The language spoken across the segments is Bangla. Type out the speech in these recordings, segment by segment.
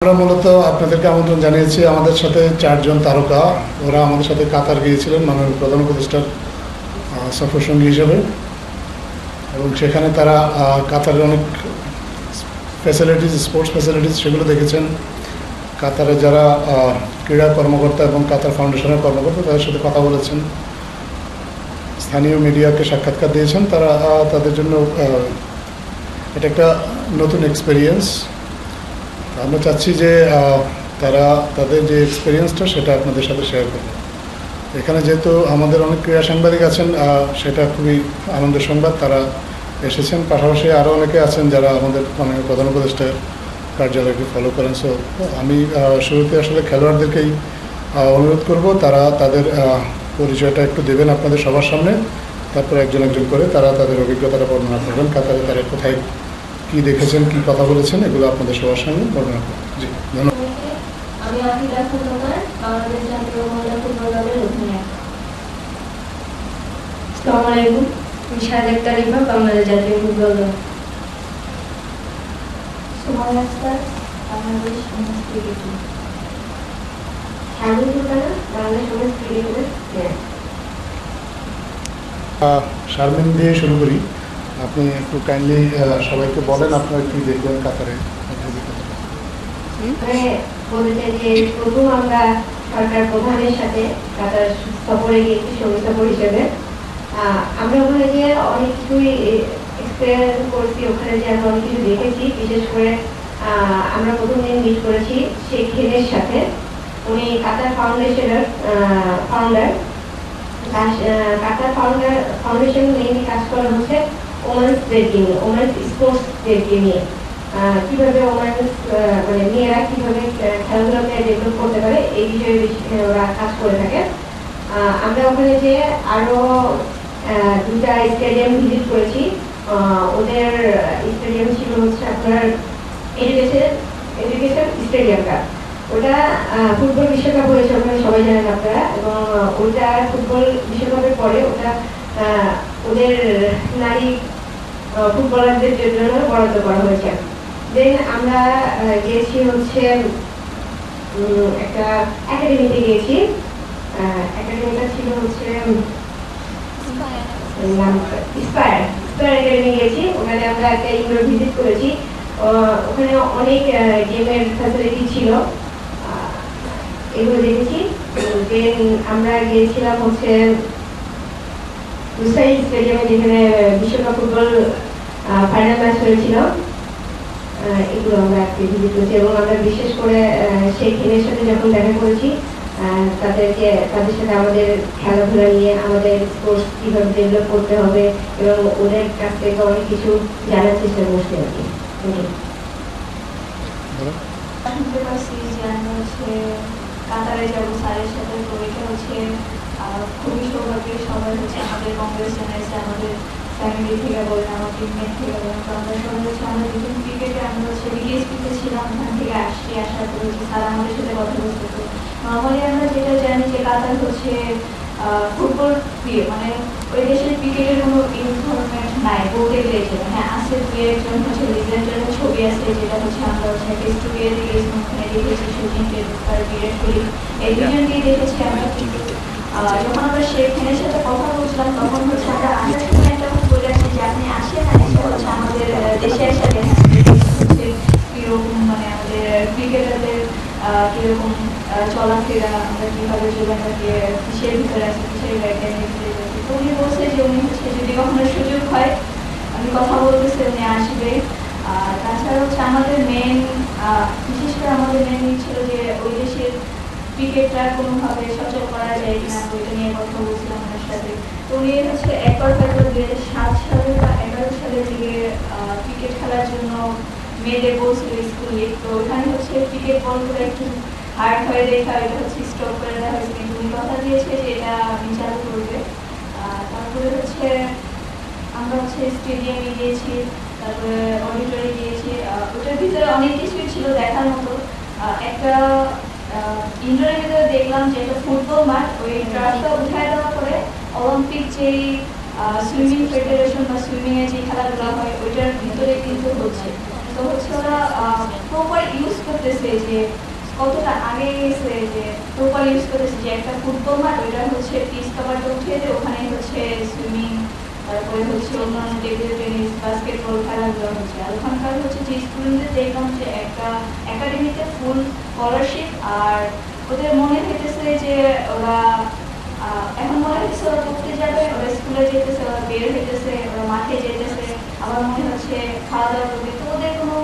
আমরা মূলত আপনাদেরকে আমন্ত্রণ জানিয়েছি। আমাদের সাথে 4 জন তারকা, ওরা আমাদের সাথে কাতার গিয়েছিলেন মাননীয় প্রধান উপদেষ্টার সফরসঙ্গী হিসেবে, এবং সেখানে তারা কাতারের অনেক ফ্যাসিলিটিস, স্পোর্টস ফ্যাসিলিটিস সেগুলো দেখেছেন। কাতারে যারা ক্রীড়া কর্মকর্তা এবং কাতার ফাউন্ডেশনের কর্মকর্তা তাদের সাথে কথা বলেছেন, স্থানীয় মিডিয়াকে সাক্ষাৎকার দিয়েছেন। তারা তাদের জন্য এটা একটা নতুন এক্সপেরিয়েন্স। আমরা চাচ্ছি যে তারা তাদের যে এক্সপেরিয়েন্সটা সেটা আপনাদের সাথে শেয়ার করবে। এখানে যেহেতু আমাদের অনেক ক্রীড়া সাংবাদিক আছেন, সেটা খুবই আনন্দের সংবাদ, তারা এসেছেন। পাশাপাশি আরও অনেকে আছেন যারা আমাদের প্রধান উপদেষ্টার কার্যালয়কে ফলো করেন। সো আমি শুরুতে আসলে খেলোয়াড়দেরকেই অনুরোধ করব তারা তাদের পরিচয়টা একটু দেবেন আপনাদের সবার সামনে, তারপর একজন একজন করে তারা তাদের অভিজ্ঞতাটা বর্ণনা করবেন। কাতারে তারা কোথায় কী দেখেছেন, কী কথা বলেছেন, এগুলো আপনাদের সবার সামনে বর্ণনা করবেন। জি, ধন্যবাদ। আমি আফিদা খন্দকার, বাংলাদেশ জাতীয় মহিলা ফুটবল দলের অধিনায়ক। আসসালামু আলাইকুম, আমি শাহাদ তারিফা, বাংলাদেশ জাতীয় ফুটবল দল। Sumaiya Akter, Bangladesh women's cricket team. Sharmin Sultana, Bangladesh women's cricket টিমের প্লেয়ার। শারমিন দিয়ে শুরু করি। আপনি একটু কাইন্ডলি সবাইকে বলেন আপনারা কী দেখবেন কাতারে। বলতে চাই যে প্রথম আমরা সরকার প্রধানের সাথে কাতার সফরে গিয়েছি, সঙ্গী সফর হিসেবে। আমরা ওখানে গিয়ে অনেক কিছুই এক্সপেরিয়েন্স করেছি, ওখানে যে আমরা অনেক কিছু দেখেছি। বিশেষ করে আমরা প্রথম দিন মিট করেছি শেখ হেনের সাথে। উনি কাতার ফাউন্ডেশনের ফাউন্ডার। কাতার ফাউন্ডেশন মেইনলি কাজ করা হচ্ছে ওমেন্সদেরকে নিয়ে, ওমেন্স স্পোর্টসদেরকে নিয়ে, কীভাবে ওমেন্স মানে মেয়েরা কীভাবে খেলাধুলাতে ডেভেলপ করতে পারে এই বিষয়ে ওরা কাজ করে থাকে। আমরা ওখানে যে আরও 2টা স্টেডিয়াম ভিজিট করেছি। ওদের স্টেডিয়াম ছিল হচ্ছে আপনার এডুকেশন স্টেডিয়ামটা। ওটা ফুটবল বিশ্বকাপ হয়েছে ওখানে, সবাই জানেন আপনারা, এবং ওটা ফুটবল বিশ্বকাপের পরে ওটা ওদের নারী ফুটবলারদের জন্য বরাদ্দ করা হয়েছে। দেন আমরা গিয়েছি হচ্ছে একটা একাডেমিতে গিয়েছি। একাডেমিটা ছিল হচ্ছে ইন্সপায়ার একাডেমি গিয়েছি। ওখানে আমরা একটা ইনডোর ভিজিট করেছি। ওখানে অনেক গেমের ফ্যাসিলিটি ছিল, এগুলো দেখেছি। দেন আমরা গিয়েছিলাম হচ্ছে লুসাইল স্টেডিয়ামে, যেখানে বিশ্বকাপ ফুটবল ফাইনাল ম্যাচ হয়েছিল। এগুলো আমরা ভিজিট করেছি, এবং আমরা বিশেষ করে শেখ হেনের সাথে যখন দেখা করেছি, তাদের সাথে আমাদের খেলাধুলা নিয়ে, আমাদের স্পোর্টস কীভাবে ডেভেলপ করতে হবে, এবং ওদের কাছ থেকে অনেক কিছু জানার চেষ্টা করছি আর কি। শুনতে পারছি যে আমি হচ্ছে কাতারে যাবো স্যারের সাথে, তো এটা হচ্ছে খুবই সৌভাগ্যের। সবাই হচ্ছে আমাদের কংগ্রেচুলেশন, আমাদের ফ্যামিলি থেকে বলেন, আমার টিমমেট থেকে বলেন। তো আমরা সবাই হচ্ছে আমাদের নতুন ক্রিকেটে আমরা হচ্ছে বিএসপিতে ছিলাম, ওখান থেকে আসার পর হচ্ছে স্যার আমাদের সাথে কথা বলতে। তো নর্মালি আমরা যেটা জানি যে কাতার হচ্ছে ফুটবল প্রিয়, মানে ওই দেশের ক্রিকেটের কোনো ইনভলভমেন্ট নাই বলতে গেলে। হ্যাঁ আছে, 2-1 হচ্ছে লিজেন্ডের ছবি আছে, যেটা হচ্ছে আমরা হচ্ছে স্টুডিওতে গিয়েছিলাম, ওখানে দেখেছি সচিন টেন্ডুলকার, বিরাট কোহলি, এই দুজনকেই দেখেছি আমরা। কিন্তু যখন আমরা শেখ হেনের সাথে কথা বলছিলাম, তখন হচ্ছে আমরা আসার সময় একটা কথা বলে আসছি যে আপনি আসেন না, এসে হচ্ছে আমাদের দেশের সাথে হচ্ছে কীরকম, মানে আমাদের ক্রিকেটারদের কীরকম চলাফেরা, আমরা কীভাবে জীবনটাকে কিসের ভিতরে আছি, কিসের ব্যাকগ্রাউন্ডের ভিতরে যাচ্ছি। তো উনি বলছে যে উনি হচ্ছে যদি কখনো সুযোগ হয়, আমি কথা বলতেছি, উনি আসবে। তাছাড়া হচ্ছে আমাদের মেন, বিশেষ করে আমাদের মেন ছিল যে ওই দেশের ক্রিকেটটা কোনোভাবে সচল করা যায় কিনা, ওইটা নিয়ে কথা বলছিলাম ওনার সাথে। তো উনি হচ্ছে একবার 2007 সালে বা 2011 সালের দিকে ক্রিকেট খেলার জন্য মেয়েদের বলছিল স্কুলে। তো ওখানে হচ্ছে ক্রিকেট বলগুলো একটু হার্ড হয়ে দেখা, এটা হচ্ছে স্টপ করে দেওয়া হয়েছে, কিন্তু উনি কথা দিয়েছে যে এটা আমি চালু করবে। তারপরে হচ্ছে আমরা হচ্ছে স্টেডিয়ামে গিয়েছি, তারপরে অডিটরে গিয়েছি। ওটার ভিতরে অনেক কিছুই ছিল দেখার মতো। একটা ইন্ডোরের ভিতরে দেখলাম যে একটা ফুটবল মাঠ, ওই ট্রাকটা উঠায় দেওয়ার পরে অলিম্পিক যেই সুইমিং ফেডারেশন বা সুইমিং এর যে খেলাধুলা হয় ওইটার ভিতরে কিন্তু হচ্ছে। তো হচ্ছে ওরা প্রপার ইউজ করতেছে, যে কতটা আগে গেছে, যে প্রপার ইউজ করতেছে, যে একটা ফুটবল মাঠ ওইটা হচ্ছে পিচ কাভারটা উঠিয়ে দিয়ে ওখানে হচ্ছে সুইমিং, তারপরে হচ্ছে অন্যান্য টেবিল টেনিস, বাস্কেটবল খেলাধুলা হচ্ছে। আর ওখানকার হচ্ছে যে স্টুডেন্টদের দেখলাম যে একটা একাডেমিতে ফুল স্কলারশিপ, আর ওদের মনে হইতেছে যে ওরা এখন মনে হচ্ছে ওরা পড়তে যাবে, ওরা স্কুলে যেতেছে, ওরা বের হইতেছে, ওরা মাঠে যেতেছে, আবার মনে হচ্ছে খাওয়া দাওয়া করবে। তো ওদের কোনো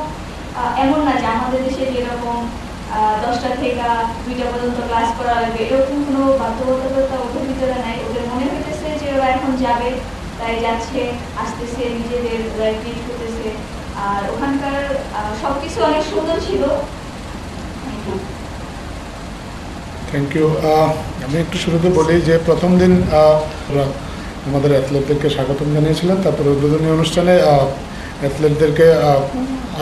এমন না যে আমাদের দেশে যেরকম 10টা থেকে 2টা পর্যন্ত ক্লাস করা লাগবে, এরকম কোনো বাধ্যবাধকতা ওদের ভিতরে নাই। ওদের মনে হইতেছে যে ওরা এখন যাবে, তাই যাচ্ছে, আসতেছে, নিজেদের ট্রিট করতেছে। আর ওখানকার সবকিছু অনেক সুন্দর ছিল। Thank you. আমি একটু শুরুতে বলি যে প্রথম দিন ওরা আমাদের অ্যাথলেটদেরকে স্বাগতম জানিয়েছিলেন, তারপরে উদ্বোধনী অনুষ্ঠানে অ্যাথলেটদেরকে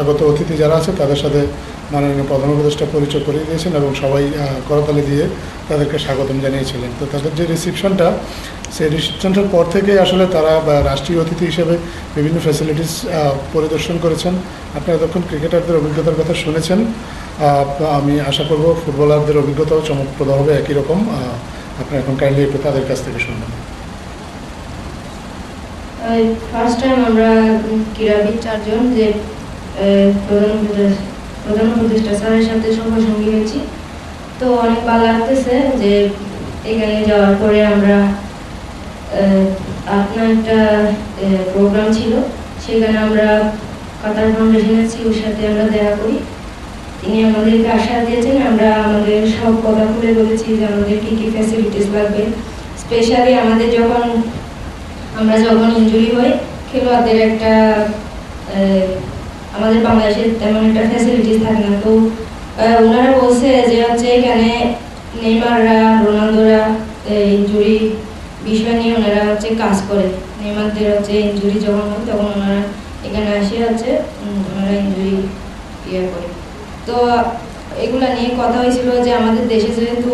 আগত অতিথি যারা আছে তাদের সাথে মাননীয় প্রধান উপদেষ্টা পরিচয় করিয়ে দিয়েছেন এবং সবাই করতালি দিয়ে তাদেরকে স্বাগতম জানিয়েছিলেন। তো তাদের যে রিসিপশনটা, সেই রিসিপশনটার পর থেকেই আসলে তারা রাষ্ট্রীয় অতিথি হিসেবে বিভিন্ন ফ্যাসিলিটিস পরিদর্শন করেছেন। আপনারা তখন ক্রিকেটারদের অভিজ্ঞতার কথা শুনেছেন, আমি আশা করব ফুটবলারদের অভিজ্ঞতাও চমকপ্রদ হবে একই রকম। আপনারা এখন কাইন্ডলি একটু তাদের কাছ থেকে শুনবেন। ফার্স্ট টাইম আমরা ক্রীড়াবিদ 4 জন যে প্রধান উপদেষ্টা স্যারের সাথে সঙ্গী হয়েছি। তো অনেক ভালো লাগতেছে যে এখানে যাওয়ার পরে আমরা আপনার একটা প্রোগ্রাম ছিল, সেখানে আমরা কাতার ফাউন্ডেশনের সিওর সাথে আমরা দেখা করি। তিনি আমাদেরকে আশ্বাস দিয়েছেন, আমরা আমাদের সব কথা খুলে বলেছি যে আমাদের কী কী ফ্যাসিলিটিস লাগবে। স্পেশালি আমাদের আমরা যখন ইনজুরি হই, খেলোয়াড়দের একটা আমাদের বাংলাদেশে তেমন একটা ফ্যাসিলিটিস থাকে না। তো ওনারা বলছে যে হচ্ছে এখানে নেইমাররা, রোনালদোরা ইনজুরি বিষয় নিয়ে ওনারা হচ্ছে কাজ করে। নেইমারদের হচ্ছে ইনজুরি যখন হয় তখন ওনারা এখানে আসে হচ্ছে ওনারা ইনজুরি করে। তো এগুলা নিয়ে কথা হয়েছিল যে আমাদের দেশে যেহেতু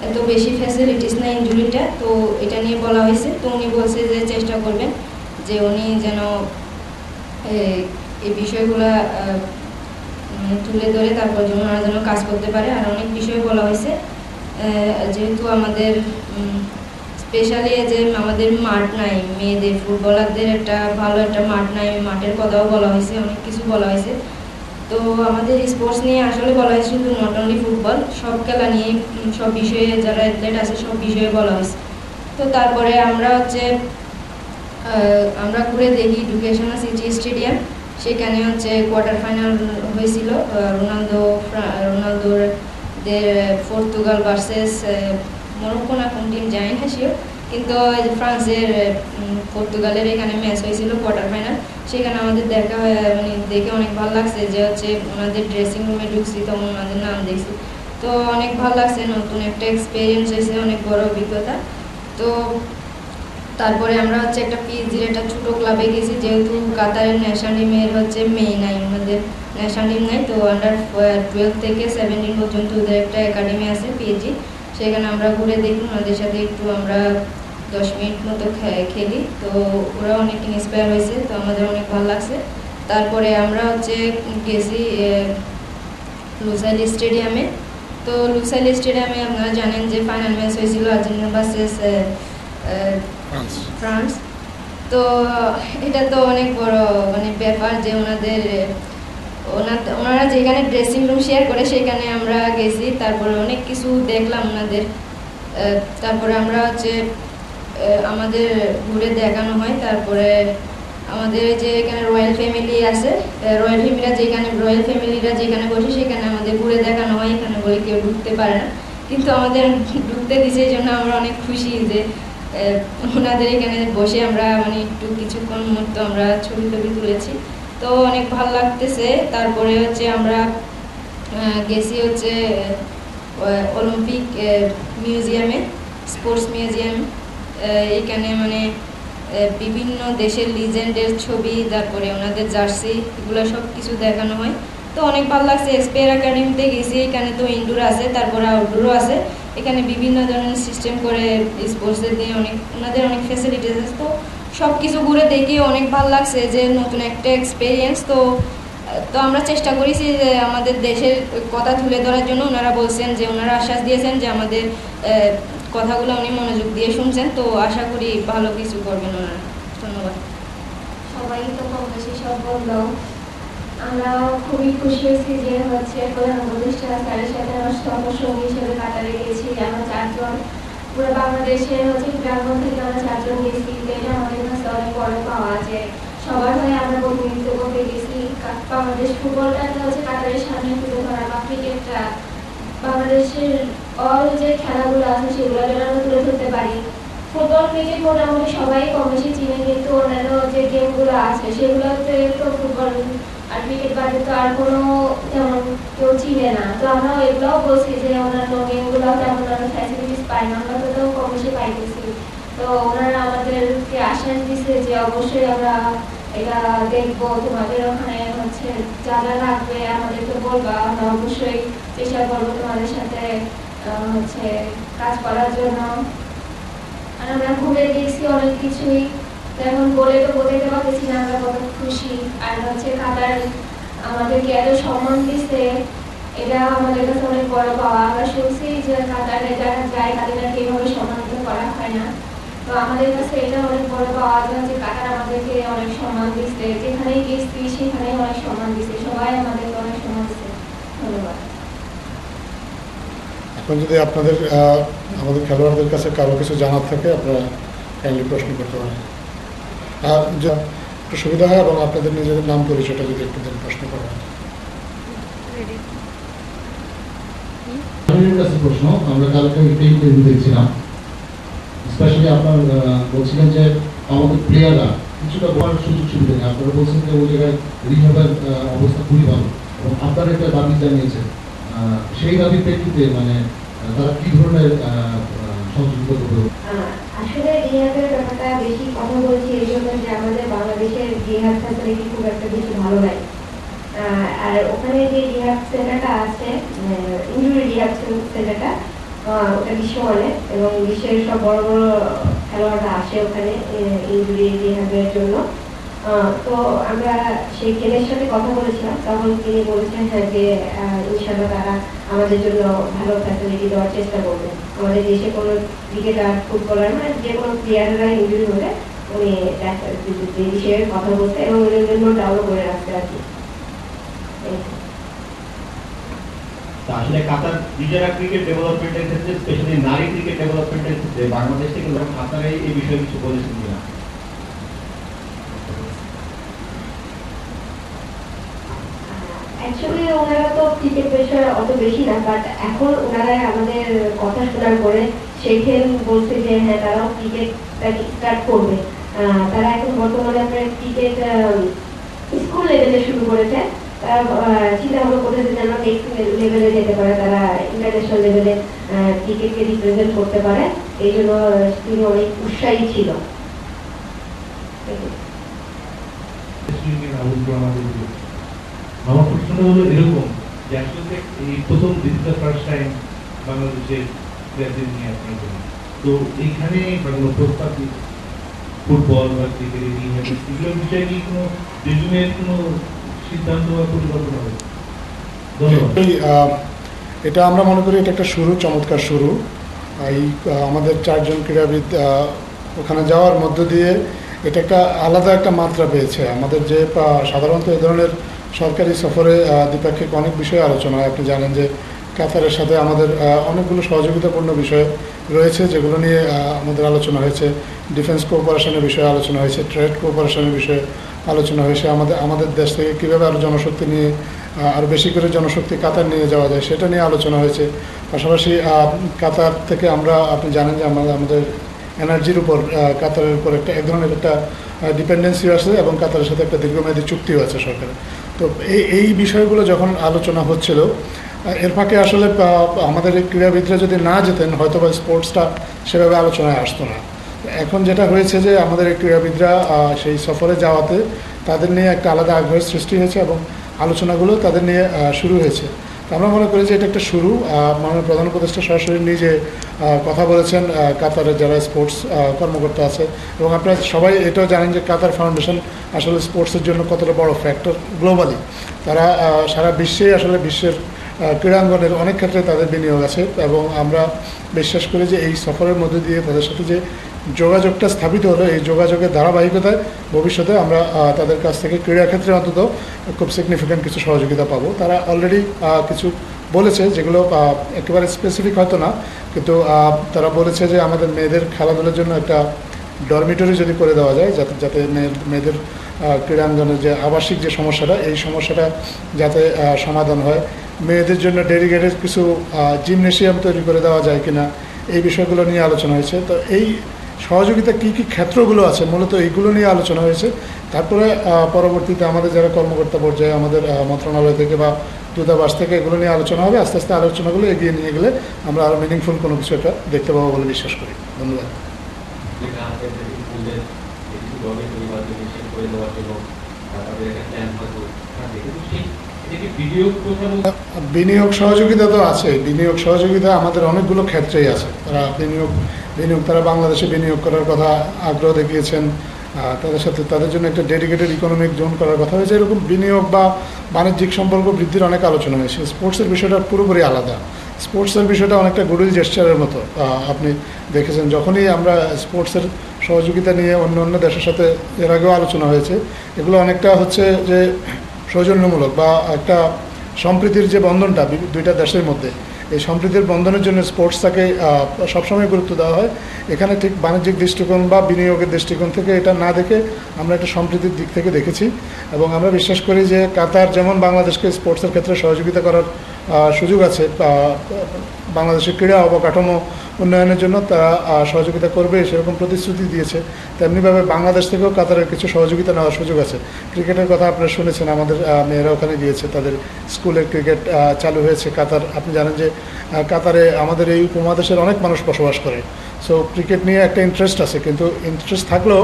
এত বেশি ফ্যাসিলিটিস না ইনজুরিটা, তো এটা নিয়ে বলা হয়েছে। তো উনি বলছে যে চেষ্টা করবেন যে উনি যেন এই বিষয়গুলো তুলে ধরে তারপর যেন ওনারা যেন কাজ করতে পারে। আর অনেক বিষয় বলা হয়েছে, যেহেতু আমাদের স্পেশালি যে আমাদের মাঠ নাই, মেয়েদের ফুটবলারদের একটা ভালো একটা মাঠ নাই, মাঠের কথাও বলা হয়েছে, অনেক কিছু বলা হয়েছে। তো আমাদের স্পোর্টস নিয়ে আসলে বলা হয়েছে শুধু নট অনলি ফুটবল, সব খেলা নিয়ে সব বিষয়ে যারা অ্যাথলেট আছে সব বিষয়ে বলা হয়েছে। তো তারপরে আমরা ঘুরে দেখি এডুকেশনাল সিটি স্টেডিয়াম, সেখানে হচ্ছে কোয়ার্টার ফাইনাল হয়েছিল রোনালদোর পর্তুগাল ভার্সেস মরক্কো না কোন টিম জানি না শিওর, কিন্তু ফ্রান্সের পর্তুগালের এখানে ম্যাচ হয়েছিল কোয়ার্টার ফাইনাল। সেখানে আমাদের দেখে অনেক ভালো লাগছে যে হচ্ছে ওনাদের ড্রেসিং রুমে ঢুকছি তখন ওনাদের নাম দেখছি। তো অনেক ভালো লাগছে, নতুন একটা এক্সপিরিয়েন্স হয়েছে, অনেক বড় অভিজ্ঞতা। তো তারপরে আমরা হচ্ছে একটা পিএইচডির একটা ছোটো ক্লাবে গেছি, যেহেতু কাতারের ন্যাশনাল টিমের হচ্ছে মেয়ে নাই, ওনাদের ন্যাশনাল টিম নাই। তো আন্ডার 12 থেকে 17 পর্যন্ত ওদের একটা একাডেমি আছে পিএইচডি, সেখানে আমরা ঘুরে দেখি, ওনাদের সাথে একটু আমরা 10 মিনিট মতো খেলি। তো ওরা অনেক ইন্সপায়ার হয়েছে, তো আমাদের অনেক ভালো লাগছে। তারপরে আমরা হচ্ছে গেছি লুসাইল স্টেডিয়ামে। তো লুসাইল স্টেডিয়ামে আপনারা জানেন যে ফাইনাল ম্যাচ হয়েছিল আর্জেন্টিনা ভার্সেস ফ্রান্স। তো এটা তো অনেক বড় ব্যাপার যে ওনারা যেখানে ড্রেসিং রুম শেয়ার করে সেখানে আমরা গেছি, তারপরে অনেক কিছু দেখলাম ওনাদের। তারপরে আমরা হচ্ছে আমাদের ঘুরে দেখানো হয়। তারপরে আমাদের যে এখানে রয়্যাল ফ্যামিলি আছে, রয়্যাল ফ্যামিলিরা যেখানে বসে সেখানে আমাদের ঘুরে দেখানো হয়। এখানে বলে কেউ ঢুকতে পারে না, কিন্তু আমাদের ঢুকতে দিছে, এই জন্য আমরা অনেক খুশি যে ওনাদের এখানে বসে আমরা একটু কিছুক্ষণ মতো আমরা ছবি তুলেছি। তো অনেক ভালো লাগতেছে। তারপরে হচ্ছে আমরা গেছি হচ্ছে অলিম্পিক মিউজিয়ামে, স্পোর্টস মিউজিয়াম। এখানে বিভিন্ন দেশের লিজেন্ডের ছবি, তারপরে ওনাদের জার্সি, এগুলো সব কিছু দেখানো হয়। তো অনেক ভালো লাগছে। স্পেয়ার একাডেমিতে গেছি, এখানে তো ইনডোর আছে, তারপরে আউটডোরও আছে। এখানে বিভিন্ন ধরনের সিস্টেম করে স্পোর্টসের দিয়ে ওনাদের অনেক ফ্যাসিলিটিস আছে। তো সব কিছু ঘুরে দেখি অনেক ভালো লাগছে যে নতুন একটা এক্সপিরিয়েন্স। তো তো আমরা চেষ্টা করেছি যে আমাদের দেশের কথা তুলে ধরার জন্য। ওনারা বলছেন যে, ওনারা আশ্বাস দিয়েছেন যে আমাদের কথাগুলো উনি মনোযোগ দিয়ে শুনছেন, তো আশা করি ভালো কিছু করবেন ওনারা। ধন্যবাদ। সবাই তো কম বেশি সব বললো। আমরা খুবই খুশি হয়েছি যে প্রধান উপদেষ্টা স্যারের সাথে আমার সহসঙ্গী হিসেবে কাতারে গিয়েছি। আমরা 4 জন পুরো বাংলাদেশের গ্রামগঞ্জ থেকে আমরা 4 জন গেছি। এটা আমাদের কাছে অনেক বড় পাওয়া যে সবার হয়ে আমরা প্রতিনিধিত্ব করতে গেছি। বাংলাদেশ ফুটবলটাকে কাতারের সামনে তুলে ধরা, বা ক্রিকেটটা বাংলাদেশের অল যে খেলাগুলো আছে সেগুলো যেন আমরা তুলে ধরতে পারি। ফুটবল ক্রিকেট মোটামুটি সবাই কম বেশি চিনে, কিন্তু অন্যান্য যে গেমগুলো আছে সেগুলোতে তো ফুটবল আর ক্রিকেট বাদে তো আর কোনো তেমন কেউ চিনে না। তো আমরা এগুলোও বলছি যে অন্যান্য গেমগুলো তেমন আমরা ফ্যাসিলিটিস পাই না, আমরা তো কম বেশি পাইতেছি। তো ওনারা আমাদেরকে আশ্বাস দিচ্ছে যে অবশ্যই আমরা এটা দেখবো, তোমাদের ওখানে যা যা লাগবে আমাদেরকে বলবা, আমরা অবশ্যই চেষ্টা করবো তোমাদের সাথে কাজ করার জন্য। আর আমরা ঘুরে গেছি অনেক কিছুই, এখন বলে তো বলতে পারতেছি না আমরা কত খুশি। আর কাতার আমাদেরকে এত সম্মান দিচ্ছে, এটা আমাদের কাছে অনেক বড় পাওয়া। আমরা শুনছি যে কাতারে যারা যায় তাদেরকে এইভাবে সম্মানিত করা হয় না, তো আমাদের কাছে এটা অনেক বড় পাওয়া যে কাতার আমাদেরকে অনেক সম্মান দিচ্ছে। যেখানেই গেছি সেখানেই অনেক সম্মান দিচ্ছে, সবাই আমাদেরকে অনেক সম্মান দিচ্ছে। ধন্যবাদ। এখন যদি আপনাদের আমাদের খেলোয়াড়দের কাছে কারো কিছু জানার থাকে আপনারা কাইন্ডলি প্রশ্ন করতে পারেন, একটু সুবিধা হয়, এবং আপনাদের নিজেদের নাম পরিচয়টা যদি একটু দেন প্রশ্ন করবেন। কাছে প্রশ্ন, আমরা কালকে একটা ইন্টারভিউ দেখছিলাম, স্পেশালি আপনার বলছিলেন যে আমাদের প্লেয়াররা কিছুটা বলার সুযোগ সুবিধা নেই। আপনারা বলছেন যে ওই জায়গায় রিহাবের অবস্থা খুবই ভালো, এবং আপনারা একটা দাবি জানিয়েছেন। সেই দাবির প্রেক্ষিতে মানে তারা কি ধরনের সংযোজিত করবে? আসলে রিহাবের ব্যাপারটা বেশি কথা বলছি এই জন্য যে আমাদের বাংলাদেশের রিহাব ফ্যাসিলিটি খুব একটা বেশি ভালো নাই। আর ওখানে যে রিহাব সেন্টারটা আছে, ইনজুরি রিহাব সেন্টারটা, ওটা বিশ্বমানে, এবং বিশ্বের সব বড় বড় খেলোয়াড়রা আসে ওখানে ইনজুরি রিহাবের জন্য। তো আমরা সেই খেলের সাথে কথা বলেছিলাম, তখন তিনি বলেছেন হ্যাঁ যে ইনশাল্লাহ তারা আমাদের জন্য ভালো ফ্যাসিলিটি দেওয়ার চেষ্টা করবে। আমাদের দেশে কোনো ক্রিকেটার, ফুটবলার, মানে যে কোনো প্লেয়াররা ইনজুরি হলে উনি বিষয়ে কথা বলতে এবং উনি নোটটাও করে রাখতে আর কি। আসলে কাতার নিজেরা ক্রিকেট ডেভেলপমেন্টের ক্ষেত্রে, স্পেশালি নারী ক্রিকেট ডেভেলপমেন্টের ক্ষেত্রে বাংলাদেশ থেকে কাতারে এই বিষয়ে কিছু বলেছেন কিনা? অ্যাকচুয়ালি ওনারা তো ক্রিকেট বিষয়ে অত বেশি না, বাট এখন ওনারা আমাদের কথা শোনার পরে সেখানে বলছে যে হ্যাঁ তারাও ক্রিকেটটা স্টার্ট করবে। তারা এখন বর্তমানে আপনার ক্রিকেট স্কুল লেভেলে শুরু করেছে। তারা চিন্তা ভাবনা করতেছে যেন নেক্সট লেভেলে যেতে পারে, তারা ইন্টারন্যাশনাল লেভেলে ক্রিকেটকে রিপ্রেজেন্ট করতে পারে। এই জন্য তিনি অনেক উৎসাহী ছিল। আমার প্রশ্নটা হলো এরকম যে আসলে এই প্রথম দ্বিতীয় ফার্স্ট টাইম বাংলাদেশের প্লেয়ারদের নিয়ে আপনার জন্য, তো এইখানে প্রস্তাব ফুটবল বা ক্রিকেট এগুলোর বিষয়ে কি কোনো রেজুমের কোনো সিদ্ধান্ত বা পরিকল্পনা হবে? ধন্যবাদ। এটা আমরা মনে করি এটা একটা শুরু, চমৎকার শুরু। এই আমাদের 4 জন ক্রীড়াবিদ ওখানে যাওয়ার মধ্য দিয়ে এটা একটা আলাদা একটা মাত্রা পেয়েছে। আমাদের যে সাধারণত এ ধরনের সরকারি সফরে দ্বিপাক্ষিক অনেক বিষয়ে আলোচনা হয়। আপনি জানেন যে কাতারের সাথে আমাদের অনেকগুলো সহযোগিতাপূর্ণ বিষয় রয়েছে যেগুলো নিয়ে আমাদের আলোচনা হয়েছে। ডিফেন্স কোঅপারেশনের বিষয়ে আলোচনা হয়েছে, ট্রেড কোঅপারেশনের বিষয়ে আলোচনা হয়েছে। আমাদের দেশ থেকে কীভাবে আরও জনশক্তি নিয়ে আরও বেশি করে জনশক্তি কাতার নিয়ে যাওয়া যায় সেটা নিয়ে আলোচনা হয়েছে। পাশাপাশি কাতার থেকে আপনি জানেন যে আমাদের এনার্জির উপর কাতারের উপর এক ধরনের একটা ডিপেন্ডেন্সি আছে, এবং কাতারের সাথে একটা দীর্ঘমেয়াদী চুক্তিও আছে সরকারের। তো এই বিষয়গুলো যখন আলোচনা হচ্ছিল, এর ফাঁকে আসলে আমাদের এই ক্রীড়াবিদরা যদি না যেতেন হয়তো বা স্পোর্টসটা সেভাবে আলোচনায় আসতো না। এখন যেটা হয়েছে যে আমাদের এই ক্রীড়াবিদরা সেই সফরে যাওয়াতে তাদের নিয়ে একটা আলাদা আগ্রহের সৃষ্টি হয়েছে, এবং আলোচনাগুলো তাদের নিয়ে শুরু হয়েছে। তো আমরা মনে করি যে এটা একটা শুরু। মাননীয় প্রধান উপদেষ্টা সরাসরি নিজে কথা বলেছেন কাতারের যারা স্পোর্টস কর্মকর্তা আছে, এবং আপনারা সবাই এটাও জানেন যে কাতার ফাউন্ডেশন আসলে স্পোর্টসের জন্য কতটা বড় ফ্যাক্টর গ্লোবালি। তারা সারা বিশ্বেই আসলে বিশ্বের ক্রীড়াঙ্গনের অনেক ক্ষেত্রে তাদের বিনিয়োগ আছে, এবং আমরা বিশ্বাস করি যে এই সফরের মধ্যে দিয়ে তাদের সাথে যে যোগাযোগটা স্থাপিত হলো, এই যোগাযোগের ধারাবাহিকতায় ভবিষ্যতে আমরা তাদের কাছ থেকে ক্রীড়াক্ষেত্রে অন্তত খুব সিগনিফিক্যান্ট কিছু সহযোগিতা পাবো। তারা অলরেডি কিছু বলেছে, যেগুলো একেবারে স্পেসিফিক হয়তো না, কিন্তু তারা বলেছে যে আমাদের মেয়েদের খেলাধুলার জন্য একটা ডরমিটরি যদি করে দেওয়া যায়, যাতে মেয়েদের ক্রীড়াঙ্গনের যে আবাসিক যে সমস্যাটা, এই সমস্যাটা যাতে সমাধান হয়। মেয়েদের জন্য ডেডিকেটেড কিছু জিমনেশিয়াম তৈরি করে দেওয়া যায় কিনা, এই বিষয়গুলো নিয়ে আলোচনা হয়েছে। তো এই সহযোগিতা কী কী ক্ষেত্রগুলো আছে, মূলত এইগুলো নিয়ে আলোচনা হয়েছে। তারপরে পরবর্তীতে আমাদের যারা কর্মকর্তা পর্যায়ে আমাদের মন্ত্রণালয় থেকে বা দূতাবাস থেকে এগুলো নিয়ে আলোচনা হবে। আস্তে আস্তে আলোচনাগুলো এগিয়ে নিয়ে গেলে আমরা আরও মিনিংফুল কোনো কিছু একটা দেখতে পাবো বলে বিশ্বাস করি। ধন্যবাদ। বিনিয়োগ সহযোগিতা তো আছে। বিনিয়োগ সহযোগিতা আমাদের অনেকগুলো ক্ষেত্রেই আছে। তারা তারা বাংলাদেশে বিনিয়োগ করার কথা আগ্রহ দেখিয়েছেন। তাদের সাথে তাদের জন্য একটা ডেডিকেটেড ইকোনমিক জোন করার কথা হয়েছে। এরকম বিনিয়োগ বা বাণিজ্যিক সম্পর্ক বৃদ্ধির অনেক আলোচনা হয়েছে। স্পোর্টসের বিষয়টা পুরোপুরি আলাদা। স্পোর্টসের বিষয়টা অনেকটা গুডউইল জেস্চারের মতো। আপনি দেখেছেন যখনই আমরা স্পোর্টসের সহযোগিতা নিয়ে অন্য দেশের সাথে এর আগেও আলোচনা হয়েছে, এগুলো অনেকটা হচ্ছে যে সৌজন্যমূলক বা একটা সম্প্রীতির যে বন্ধনটা দুইটা দেশের মধ্যে, এই সম্প্রীতির বন্ধনের জন্য স্পোর্টসটাকে সবসময় গুরুত্ব দেওয়া হয়। এখানে ঠিক বাণিজ্যিক দৃষ্টিকোণ বা বিনিয়োগের দৃষ্টিকোণ থেকে এটা না দেখে আমরা একটা সম্প্রীতির দিক থেকে দেখেছি, এবং আমরা বিশ্বাস করি যে কাতার যেমন বাংলাদেশকে স্পোর্টসের ক্ষেত্রে সহযোগিতা করার সুযোগ আছে, বাংলাদেশের ক্রীড়া অবকাঠামো উন্নয়নের জন্য তারা সহযোগিতা করবে সেরকম প্রতিশ্রুতি দিয়েছে। তেমনিভাবে বাংলাদেশ থেকেও কাতারের কিছু সহযোগিতা নেওয়ার সুযোগ আছে। ক্রিকেটের কথা আপনারা শুনেছেন, আমাদের মেয়েরা ওখানে গিয়েছে, তাদের স্কুলের ক্রিকেট চালু হয়েছে। কাতার, আপনি জানেন যে কাতারে আমাদের এই উপমহাদেশের অনেক মানুষ বসবাস করে। সো ক্রিকেট নিয়ে একটা ইন্টারেস্ট আছে, কিন্তু ইন্টারেস্ট থাকলেও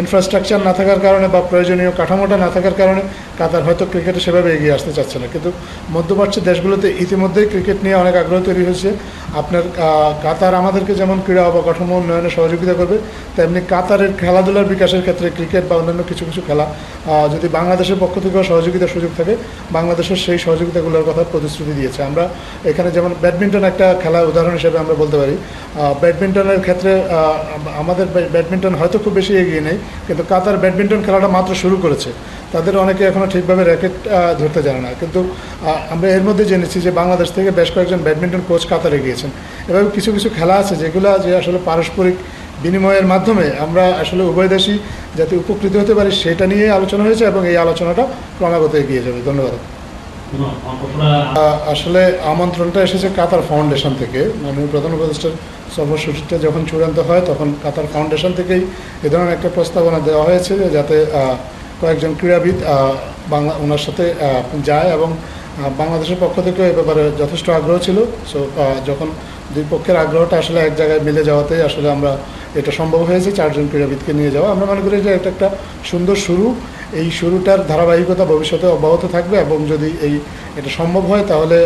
ইনফ্রাস্ট্রাকচার না থাকার কারণে বা প্রয়োজনীয় কাঠামোটা না থাকার কারণে কাতার হয়তো ক্রিকেটে সেভাবে এগিয়ে আসতে চাচ্ছে না। কিন্তু মধ্যপ্রাচ্যের দেশগুলোতে ইতিমধ্যেই ক্রিকেট নিয়ে অনেক আগ্রহ তৈরি হয়েছে। আপনার কাতার আমাদেরকে যেমন ক্রীড়া অবকাঠামো উন্নয়নে সহযোগিতা করবে, তেমনি কাতারের খেলাধুলার বিকাশের ক্ষেত্রে ক্রিকেট বা অন্যান্য কিছু কিছু খেলা যদি বাংলাদেশের পক্ষ থেকেও সহযোগিতার সুযোগ থাকে, বাংলাদেশের সেই সহযোগিতাগুলোর কথা প্রতিশ্রুতি দিয়েছে। আমরা এখানে যেমন ব্যাডমিন্টন একটা খেলা উদাহরণ হিসেবে আমরা বলতে পারি। ব্যাডমিন্টনের ক্ষেত্রে আমাদের ব্যাডমিন্টন হয়তো খুব বেশি এগিয়ে নেই, কিন্তু কাতার ব্যাডমিন্টন খেলাটা মাত্র শুরু করেছে। তাদের অনেকে এখনও ঠিকভাবে র্যাকেট ধরতে জানে না, কিন্তু আমরা এর মধ্যে জেনেছি যে বাংলাদেশ থেকে বেশ কয়েকজন ব্যাডমিন্টন কোচ কাতারে গিয়েছেন। এভাবে কিছু কিছু খেলা আছে যেগুলো যে আসলে পারস্পরিক বিনিময়ের মাধ্যমে আমরা আসলে উভয় দেশই যাতে উপকৃত হতে পারি সেটা নিয়ে আলোচনা হয়েছে, এবং এই আলোচনাটা ক্রমাগত এগিয়ে যাবে। ধন্যবাদ। আসলে আমন্ত্রণটা এসেছে কাতার ফাউন্ডেশন থেকে। মাননীয় প্রধান উপদেষ্টার সফরসূচিটা যখন চূড়ান্ত হয়, তখন কাতার ফাউন্ডেশন থেকেই এ ধরনের একটা প্রস্তাবনা দেওয়া হয়েছে যাতে কয়েকজন ক্রীড়াবিদ ওনার সাথে যায়, এবং বাংলাদেশের পক্ষ থেকে এ ব্যাপারে যথেষ্ট আগ্রহ ছিল। সো যখন দুই পক্ষের আগ্রহটা আসলে এক জায়গায় মিলে যাওয়াতেই আসলে আমরা এটা সম্ভব হয়েছে 4 জন ক্রীড়াবিদকে নিয়ে যাওয়া। আমরা মনে করি যে এটা একটা সুন্দর শুরু। এই শুরুটার ধারাবাহিকতা ভবিষ্যতে অব্যাহত থাকবে, এবং যদি এটা সম্ভব হয় তাহলে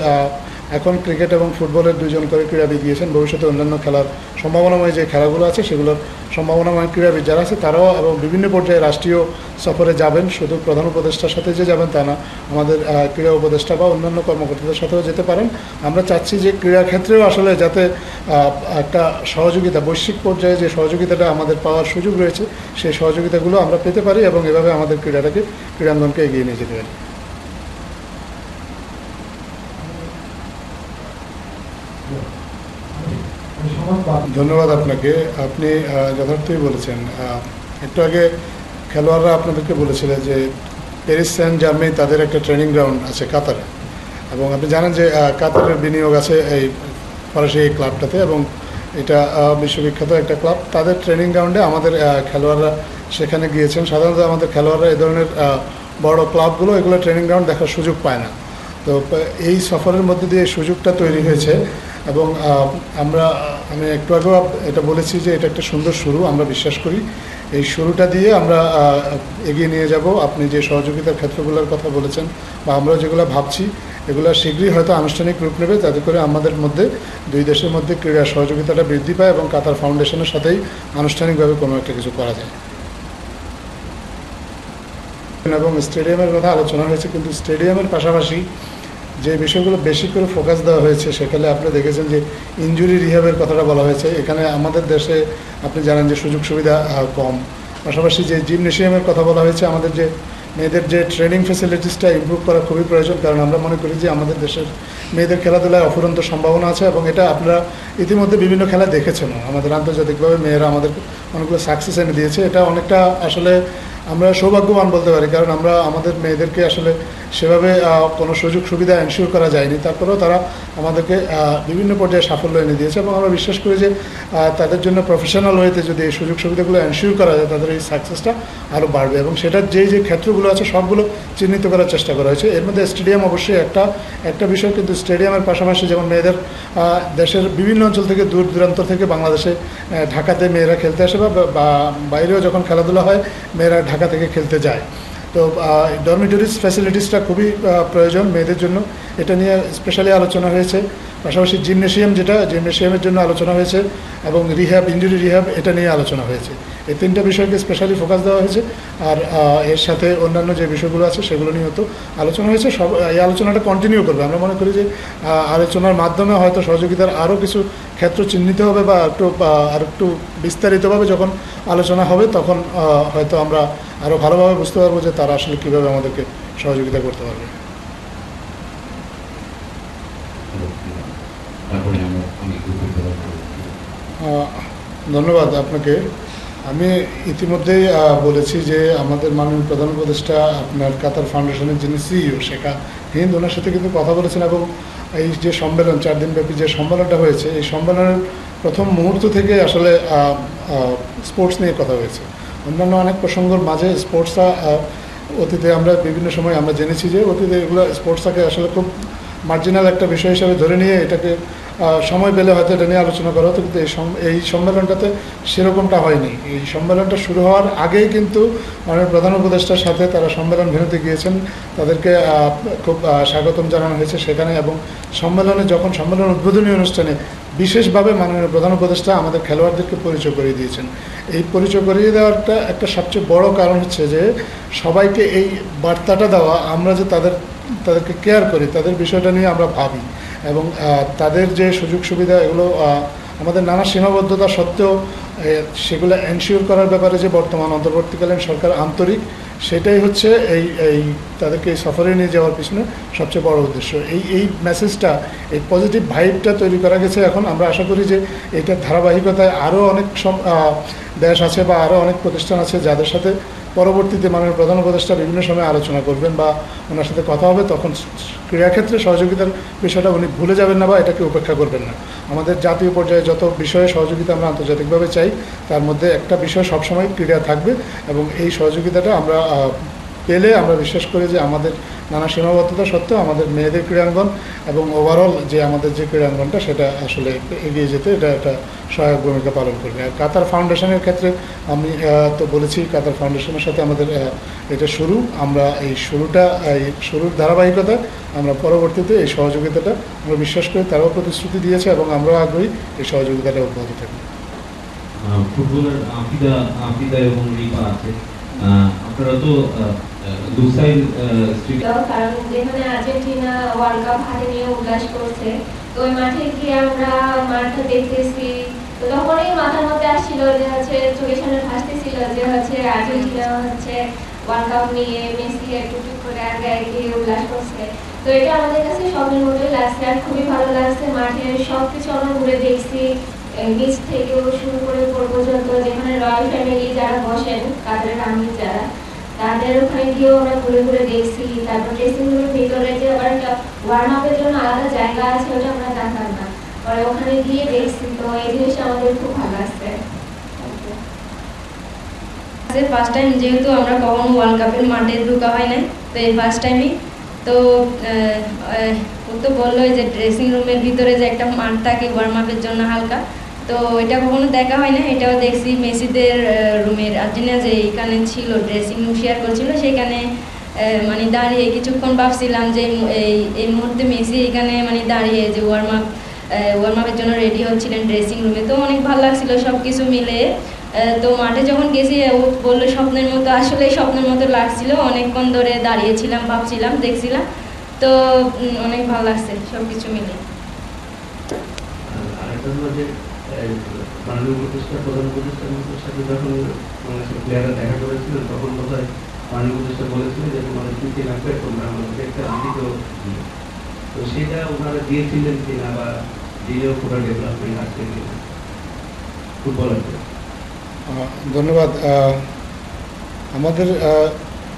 এখন ক্রিকেট এবং ফুটবলের 2 জন করে ক্রীড়াবিদ গিয়েছেন। ভবিষ্যতে অন্যান্য খেলার সম্ভাবনাময় যে খেলাগুলো আছে সেগুলোর সম্ভাবনাময় ক্রীড়াবিদ যারা আছে তারাও এবং বিভিন্ন পর্যায়ে রাষ্ট্রীয় সফরে যাবেন। শুধু প্রধান উপদেষ্টার সাথে যে যাবেন তা না, আমাদের ক্রীড়া উপদেষ্টা বা অন্যান্য কর্মকর্তাদের সাথেও যেতে পারেন। আমরা চাচ্ছি যে ক্রীড়া ক্ষেত্রেও আসলে যাতে একটা সহযোগিতা, বৈশ্বিক পর্যায়ে যে সহযোগিতাটা আমাদের পাওয়ার সুযোগ রয়েছে, সেই সহযোগিতাগুলো আমরা পেতে পারি, এবং এভাবে আমাদের ক্রীড়াঙ্গনকে এগিয়ে নিয়ে যেতে পারি। ধন্যবাদ আপনাকে। আপনি যথার্থই বলেছেন। একটু আগে খেলোয়াড়রা আপনাদেরকে বলেছিলেন যে প্যারিস সেন্ট জার্মেই তাদের একটা ট্রেনিং গ্রাউন্ড আছে কাতারে, এবং আপনি জানেন যে কাতারের বিনিয়োগ আছে এই ফরাসি এই ক্লাবটাতে, এবং এটা বিশ্ববিখ্যাত একটা ক্লাব। তাদের ট্রেনিং গ্রাউন্ডে আমাদের খেলোয়াড়রা সেখানে গিয়েছেন। সাধারণত আমাদের খেলোয়াড়রা এই ধরনের বড় ক্লাবগুলো এগুলো ট্রেনিং গ্রাউন্ড দেখার সুযোগ পায় না। তো এই সফরের মধ্যে দিয়ে সুযোগটা তৈরি হয়েছে, এবং আমরা আমি একটু আগেও এটা বলেছি যে এটা একটা সুন্দর শুরু, আমরা বিশ্বাস করি এই শুরুটা দিয়ে আমরা এগিয়ে নিয়ে যাব। আপনি যে সহযোগিতার ক্ষেত্রগুলোর কথা বলেছেন বা আমরা যেগুলো ভাবছি এগুলো শীঘ্রই হয়তো আনুষ্ঠানিক রূপ নেবে, যাতে করে আমাদের মধ্যে দুই দেশের মধ্যে ক্রীড়া সহযোগিতাটা বৃদ্ধি পায় এবং কাতার ফাউন্ডেশনের সাথেই আনুষ্ঠানিকভাবে কোনো একটা কিছু করা যায়। এবং স্টেডিয়ামের কথা আলোচনা হয়েছে, কিন্তু স্টেডিয়ামের পাশাপাশি যে বিষয়গুলো বেশি করে ফোকাস দেওয়া হয়েছে সেখানে আপনি দেখেছেন যে ইনজুরি রিহ্যাবের কথাটা বলা হয়েছে। এখানে আমাদের দেশে আপনি জানেন যে সুযোগ সুবিধা কম, পাশাপাশি যে জিমনেশিয়ামের কথা বলা হয়েছে, আমাদের যে মেয়েদের যে ট্রেনিং ফেসিলিটিসটা ইমপ্রুভ করা খুবই প্রয়োজন, কারণ আমরা মনে করি যে আমাদের দেশের মেয়েদের খেলাধুলায় অফুরন্ত সম্ভাবনা আছে এবং এটা আপনারা ইতিমধ্যে বিভিন্ন খেলা দেখেছেন। আমাদের আন্তর্জাতিকভাবে মেয়েরা আমাদের অনেকগুলো সাকসেস এনে দিয়েছে। এটা অনেকটা আসলে আমরা সৌভাগ্যবান বলতে পারি, কারণ আমরা আমাদের মেয়েদেরকে আসলে সেভাবে কোনো সুযোগ সুবিধা এনশিওর করা যায়নি, তারপরেও তারা আমাদেরকে বিভিন্ন পর্যায়ে সাফল্য এনে দিয়েছে এবং আমরা বিশ্বাস করি যে তাদের জন্য প্রফেশনাল ওয়েতে যদি এই সুযোগ সুবিধাগুলো এনশিওর করা যায় তাদের এই সাকসেসটা আরও বাড়বে এবং সেটার যে ক্ষেত্রগুলো আছে সবগুলো চিহ্নিত করার চেষ্টা করা হয়েছে। এর মধ্যে স্টেডিয়াম অবশ্যই একটা বিষয়, কিন্তু স্টেডিয়ামের পাশাপাশি যেমন মেয়েদের দেশের বিভিন্ন অঞ্চল থেকে দূর দূরান্ত থেকে বাংলাদেশে ঢাকাতে মেয়েরা খেলতে আসে বা বাইরেও যখন খেলাধুলা হয় মেয়েরা ঢাকা থেকে খেলতে যায়। তো ডরমিটরিজ ফ্যাসিলিটিসটা খুবই প্রয়োজন মেয়েদের জন্য, এটা নিয়ে স্পেশালি আলোচনা হয়েছে। পাশাপাশি জিমনেশিয়ামের জন্য আলোচনা হয়েছে এবং ইনজুরি রিহ্যাব এটা নিয়ে আলোচনা হয়েছে। এই তিনটা বিষয়কে স্পেশালি ফোকাস দেওয়া হয়েছে। আর এর সাথে অন্যান্য যে বিষয়গুলো আছে সেগুলো নিয়ে তো আলোচনা হয়েছে। এই আলোচনাটা কন্টিনিউ করবে। আমরা মনে করি যে আলোচনার মাধ্যমে হয়তো সহযোগিতার আরও কিছু ক্ষেত্র চিহ্নিত হবে বা আর একটু বিস্তারিতভাবে যখন আলোচনা হবে তখন হয়তো আমরা আরও ভালোভাবে বুঝতে পারবো যে তারা আসলে কীভাবে আমাদেরকে সহযোগিতা করতে পারবে। ধন্যবাদ আপনাকে। আমি ইতিমধ্যেই বলেছি যে আমাদের মাননীয় প্রধান উপদেষ্টা আপনার কাতার ফাউন্ডেশনের যিনি সিইও শেখা হিন্দ, ওনার সাথে কিন্তু কথা বলেছেন এবং এই যে সম্মেলন 4 দিনব্যাপী যে সম্মেলনটা হয়েছে এই সম্মেলনের প্রথম মুহূর্ত থেকে আসলে স্পোর্টস নিয়ে কথা হয়েছে। অন্যান্য অনেক প্রসঙ্গের মাঝে স্পোর্টসটা অতীতে আমরা বিভিন্ন সময় আমরা জেনেছি যে অতীতে এগুলো স্পোর্টসটাকে আসলে খুব মার্জিনাল একটা বিষয় হিসাবে ধরে নিয়ে এটাকে সময় পেলে হয়তো এটা নিয়ে আলোচনা করা হতো, কিন্তু এই সম্মেলনটাতে সেরকমটা হয়নি। এই সম্মেলনটা শুরু হওয়ার আগেই কিন্তু মাননীয় প্রধান উপদেষ্টার সাথে তারা সম্মেলন ভেন্যুতে গিয়েছেন, তাদেরকে খুব স্বাগতম জানানো হয়েছে সেখানে। এবং যখন সম্মেলন উদ্বোধনী অনুষ্ঠানে বিশেষভাবে মাননীয় প্রধান উপদেষ্টা আমাদের খেলোয়াড়দেরকে পরিচয় করিয়ে দিয়েছেন। এই পরিচয় করিয়ে দেওয়ারটা একটা সবচেয়ে বড় কারণ হচ্ছে যে সবাইকে এই বার্তাটা দেওয়া আমরা যে তাদেরকে কেয়ার করি, তাদের বিষয়টা নিয়ে আমরা ভাবি এবং তাদের যে সুযোগ সুবিধা এগুলো আমাদের নানা সীমাবদ্ধতা সত্ত্বেও সেগুলো এনশিওর করার ব্যাপারে যে বর্তমান অন্তর্বর্তীকালীন সরকার আন্তরিক, সেটাই হচ্ছে এই তাদেরকে এই সফরে নিয়ে যাওয়ার পিছনে সবচেয়ে বড় উদ্দেশ্য। এই মেসেজটা, এই পজিটিভ ভাইবটা তৈরি করা গেছে। এখন আমরা আশা করি যে এইটার ধারাবাহিকতায় আরও অনেক দেশ আছে বা আরও অনেক প্রতিষ্ঠান আছে যাদের সাথে পরবর্তীতে মাননীয় প্রধান উপদেষ্টা বিভিন্ন সময় আলোচনা করবেন বা ওনার সাথে কথা হবে, তখন ক্রীড়াক্ষেত্রে সহযোগিতার বিষয়টা উনি ভুলে যাবেন না বা এটাকে উপেক্ষা করবেন না। আমাদের জাতীয় পর্যায়ে যত বিষয়ে সহযোগিতা আমরা আন্তর্জাতিকভাবে চাই তার মধ্যে একটা বিষয় সবসময় ক্রীড়া থাকবে এবং এই সহযোগিতাটা আমরা পেলে আমরা বিশ্বাস করি যে আমাদের নানা সীমাবদ্ধতা সত্ত্বেও আমাদের মেয়েদের ক্রীড়াঙ্গন এবং ওভারঅল যে আমাদের যে ক্রীড়াঙ্গনটা সেটা আসলে এগিয়ে যেতে এটা একটা সহায়ক ভূমিকা পালন করবে। আর কাতার ফাউন্ডেশনের ক্ষেত্রে আমি তো বলেছি কাতার ফাউন্ডেশনের সাথে আমাদের এটা শুরু। আমরা এই শুরুর ধারাবাহিকতায় আমরা পরবর্তীতে এই সহযোগিতাটা আমরা বিশ্বাস করি তারাও প্রতিশ্রুতি দিয়েছে এবং আমরাও আগ্রহী এই সহযোগিতাটা অব্যাহত থাকবে। ফুটবলার আফিদা এবং রিপা আছে, আপনারা তো কারণ যেখানে আর্জেন্টিনা ওয়ার্ল্ড কাপ হাতে নিয়ে উল্লাস করছে, তো ওই মাঠে গিয়ে আমরা মাঠটা দেখতেছি, তো তখনই মাথার মধ্যে আসছিল যে চোখের সামনে ভাসতেছিল যে আর্জেন্টিনা ওয়ার্ল্ড কাপ নিয়ে মেসি একটু করে আগে গিয়ে উল্লাস করছে। তো এটা আমাদের কাছে স্বপ্নের মতোই লাগছে আর খুবই ভালো লাগছে। মাঠের সবকিছু আমরা ঘুরে দেখছি, নিচ থেকেও শুরু করে পর্যন্ত যেখানে রয়্যাল ফ্যামিলি যারা বসেন কাতারের আমির যারা, তাদের ওখানে গিয়েও আমরা ঘুরে ঘুরে দেখছি। তারপর ড্রেসিং রুমের ভিতরে যে আবার একটা ওয়ার্ম আপের জন্য আলাদা জায়গা আছে, ওটা আমরা জানতাম না, পরে ওখানে গিয়ে দেখছি। তো এই জিনিসটা আমাদের খুব ভালো লাগছে। ফার্স্ট টাইম যেহেতু আমরা কখনো ওয়ার্ল্ড কাপের মাঠে ঢোকা হয় নাই, তো এই ফার্স্ট টাইমই তো ও তো বললো যে ড্রেসিং রুমের ভিতরে যে একটা মাঠ থাকে ওয়ার্ম আপের জন্য হালকা, তো তো এটা কখনো দেখা হয় না, এটাও দেখছি মেসিদের রুমের আর্জেন্টিনা যে এখানে ছিল ড্রেসিং রুম শেয়ার করছিল সেখানে মানে দাঁড়িয়ে কিছুক্ষণ ভাবছিলাম যে এই মুহূর্তে মেসি এখানে মানে দাঁড়িয়ে যে ওয়ার্ম আপের জন্য রেডি হচ্ছিলেন ড্রেসিং রুমে। তো অনেক ভালো লাগছিল সব কিছু মিলে। তো মাঠে যখন গেছি ও বললো স্বপ্নের মতো, আসলে স্বপ্নের মতো লাগছিল। অনেকক্ষণ ধরে দাঁড়িয়েছিলাম, ভাবছিলাম, দেখছিলাম। তো অনেক ভালো লাগছে সব কিছু মিলে। আরেকটা হলো যে মাননীয় উপদেষ্টা প্রধান উপদেষ্টার সাথে যখন বাংলাদেশের প্লেয়াররা দেখা করেছিলেন তখন বোধহয় মাননীয় উপদেষ্টা বলেছিলেন যে তোমাদের কি লাগবে তোমরা আমাদেরকে একটা ভিডিও দিও। তো সেটা ওনারা দিয়েছিলেন কিনা বা দিয়েও পুরো ডেভেলপমেন্ট আসছে কিনা ফুটবলারদের? ধন্যবাদ। আমাদের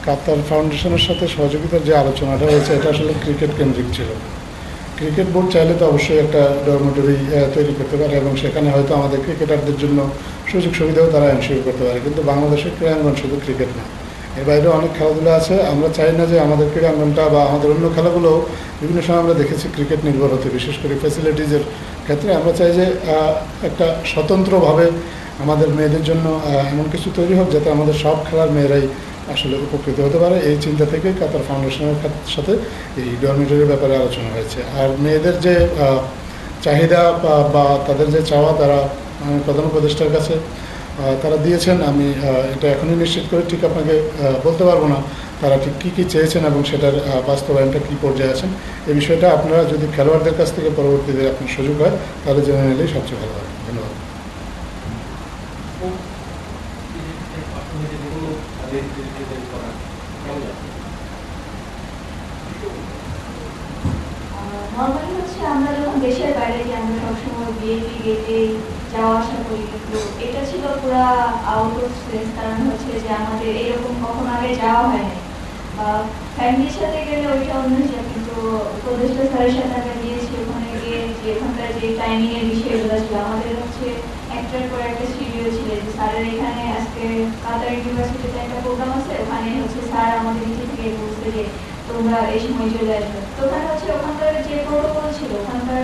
কাতার ফাউন্ডেশনের সাথে সহযোগিতার যে আলোচনাটা হয়েছে এটা আসলে ক্রিকেট কেন্দ্রিক ছিল। ক্রিকেট বোর্ড চাইলে তো অবশ্যই একটা ডরমেটরি তৈরি করতে পারে এবং সেখানে হয়তো আমাদের ক্রিকেটারদের জন্য সুযোগ সুবিধাও তারা এনশিওর করতে পারে, কিন্তু বাংলাদেশের ক্রীড়াঙ্গন শুধু ক্রিকেট না, এর বাইরেও অনেক খেলাধুলা আছে। আমরা চাই না যে আমাদের ক্রীড়াঙ্গনটা বা আমাদের অন্য খেলাগুলো বিভিন্ন সময় আমরা দেখেছি ক্রিকেট নির্ভর হতে, বিশেষ করে ফ্যাসিলিটিজের ক্ষেত্রে। আমরা চাই যে একটা স্বতন্ত্রভাবে আমাদের মেয়েদের জন্য এমন কিছু তৈরি হোক যাতে আমাদের সব খেলার মেয়েরাই আসলে উপকৃত হতে পারে। এই চিন্তা থেকে কাতার ফাউন্ডেশনের সাথে এই ডরমিটরির ব্যাপারে আলোচনা হয়েছে। আর মেয়েদের যে চাহিদা বা তাদের যে চাওয়া তারা প্রধান উপদেষ্টার কাছে তারা দিয়েছেন। আমি এটা এখনই নিশ্চিত করে ঠিক আপনাকে বলতে পারবো না তারা ঠিক কী কী চেয়েছেন এবং সেটার বাস্তবায়নটা কী পর্যায়ে আছেন। এই বিষয়টা আপনারা যদি খেলোয়াড়দের কাছ থেকে পরবর্তীতে আপনার সুযোগ হয় তাহলে জেনে নিলেই সবচেয়ে ভালো হবে। ধন্যবাদ। নর্মালি হচ্ছে আমরা যখন দেশের বাইরে যাই আমরা সবসময় বিএপি গেটে যাওয়া আসা করি, কিন্তু এটা ছিল পুরা আউট অফ সেন্স। কারণ হচ্ছে যে আমাদের এরকম কখনো আগে যাওয়া হয়নি, বা ফ্যামিলির সাথে গেলে ওইটা অন্য হিসাব, কিন্তু উপদেষ্টা স্যারের সাথে আমরা গিয়েছি। ওখানে গিয়ে যে ওখানকার যে টাইমিং এর বিষয়গুলো ছিল, আমাদের হচ্ছে একটার পর একটা শিডিউল ছিল যে স্যারের এখানে আজকে কাতার ইউনিভার্সিটিতে একটা প্রোগ্রাম আছে, ওখানে হচ্ছে স্যার আমাদের নিচে থেকে বলছে যে তোমরা এই সময় চলে আসবে। তো ওখানে হচ্ছে ওখানকার যে প্রোটোকল ছিল, ওখানকার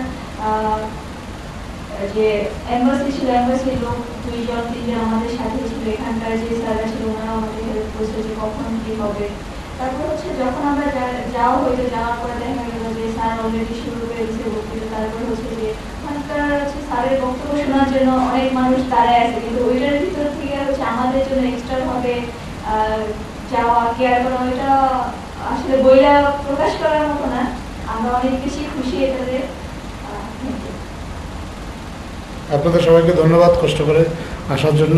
যে এম্বাসি ছিল, এম্বাসির লোক 2-3 আমাদের সাথে ছিল। এখানকার যে স্যাররা ছিল ওনারা আমাদের হেল্প করছে যে কখন কি হবে। তারপর হচ্ছে যখন আমরা যাওয়া হইতো, যাওয়ার পরে দেখা গেল যে স্যার অলরেডি শুরু করে দিচ্ছে বক্তৃতা। তারপর হচ্ছে যে ওখানকার হচ্ছে স্যারের বক্তব্য শোনার জন্য অনেক মানুষ দাঁড়ায় আছে, কিন্তু ওইটার ভিতর থেকে হচ্ছে আমাদের জন্য এক্সট্রা ভাবে যাওয়া কেয়ার করা, ওইটা আসলে বইটা প্রকাশ করার মতো না। আমরা অনেক বেশি খুশি এটাতে। আপনাদের সবাইকে ধন্যবাদ কষ্ট করে আসার জন্য।